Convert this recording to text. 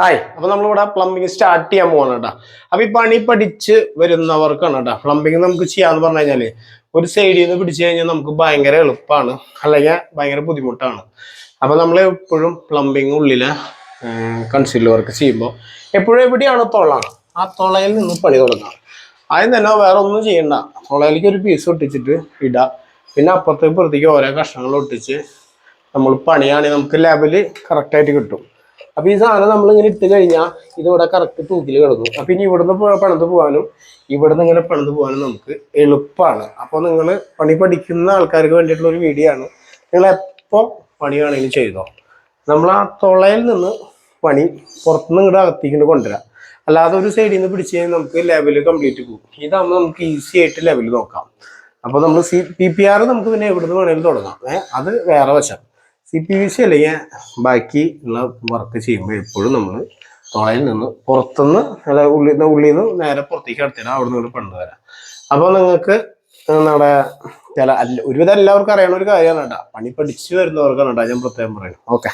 Hi, അപ്പൊ നമ്മളിവിടെ plumbing start ചെയ്യാൻ പോകണം കേട്ടോ. അപ്പൊ ഈ പണി പഠിച്ച് വരുന്നവർക്കാണ് കേട്ടോ പ്ലംബിങ് നമുക്ക് ചെയ്യാന്ന് പറഞ്ഞു കഴിഞ്ഞാല് ഒരു സൈഡിൽ നിന്ന് പിടിച്ചു കഴിഞ്ഞാൽ നമുക്ക് ഭയങ്കര എളുപ്പമാണ്, അല്ലെങ്കിൽ ഭയങ്കര ബുദ്ധിമുട്ടാണ്. അപ്പൊ നമ്മൾ എപ്പോഴും പ്ലംബിങ് ഉള്ളില് കൺസീൽ വർക്ക് ചെയ്യുമ്പോൾ എപ്പോഴും എവിടെയാണ് തുള, ആ തുളയിൽ നിന്ന് പണി തുടങ്ങാം. ആദ്യം തന്നെ വേറെ ഒന്നും ചെയ്യണ്ട, തുളയിലേക്ക് ഒരു പീസ് ഒട്ടിച്ചിട്ട് ഇടാം. പിന്നെ അപ്പുറത്തേക്ക് ഇപ്പുറത്തേക്ക് ഓരോ കഷ്ണങ്ങൾ ഒട്ടിച്ച് നമ്മൾ പണിയാണെങ്കിൽ നമുക്ക് ലെവല് കറക്റ്റായിട്ട് കിട്ടും. അപ്പൊ ഈ സാധനം നമ്മൾ ഇങ്ങനെ ഇട്ട് കഴിഞ്ഞാൽ ഇതിവിടെ കറക്റ്റ് തൂക്കിൽ കിടക്കും. അപ്പൊ ഇനി ഇവിടുന്ന് പണിത് പോകാനും ഇവിടുന്ന് ഇങ്ങനെ പണിത് പോകാനും നമുക്ക് എളുപ്പമാണ്. അപ്പോൾ നിങ്ങൾ പണി പഠിക്കുന്ന ആൾക്കാർക്ക് വേണ്ടിയിട്ടുള്ള ഒരു വീഡിയോ ആണ്. നിങ്ങൾ എപ്പോൾ പണിയാണെങ്കിലും ചെയ്തോ. നമ്മൾ ആ തുളയിൽ നിന്ന് പണി പുറത്തുനിന്ന് ഇങ്ങോട്ട് അകത്തേക്ക് കൊണ്ടുവരാം. അല്ലാതെ ഒരു സൈഡിൽ നിന്ന് പിടിച്ച് കഴിഞ്ഞാൽ നമുക്ക് ലെവല് കംപ്ലീറ്റ് പോകും. ഇതാകുമ്പോൾ നമുക്ക് ഈസി ആയിട്ട് ലെവൽ നോക്കാം. അപ്പോൾ നമ്മൾ PPR നമുക്ക് പിന്നെ എവിടുന്ന് വേണമെങ്കിലും തുടങ്ങാം. അത് വേറെ വശം. CPVC അല്ലെങ്കിൽ ബാക്കി ഉള്ള വർക്ക് ചെയ്യുമ്പോൾ എപ്പോഴും നമ്മൾ തുളയിൽ നിന്ന് പുറത്തുനിന്ന് അല്ല ഉള്ളിൽ നിന്ന് നേരെ പുറത്തേക്ക് അടുത്തിടാം. അവിടെ നിന്ന് പണ്ട് വരാം. അപ്പോൾ നിങ്ങൾക്ക് നമ്മുടെ ഒരുവിധം എല്ലാവർക്കും അറിയണ ഒരു കാര്യമാണ് കേട്ടോ. പണി പഠിച്ചു വരുന്നവർക്കാണ് കേട്ടോ ഞാൻ പ്രത്യേകം പറയുന്നത്. ഓക്കെ.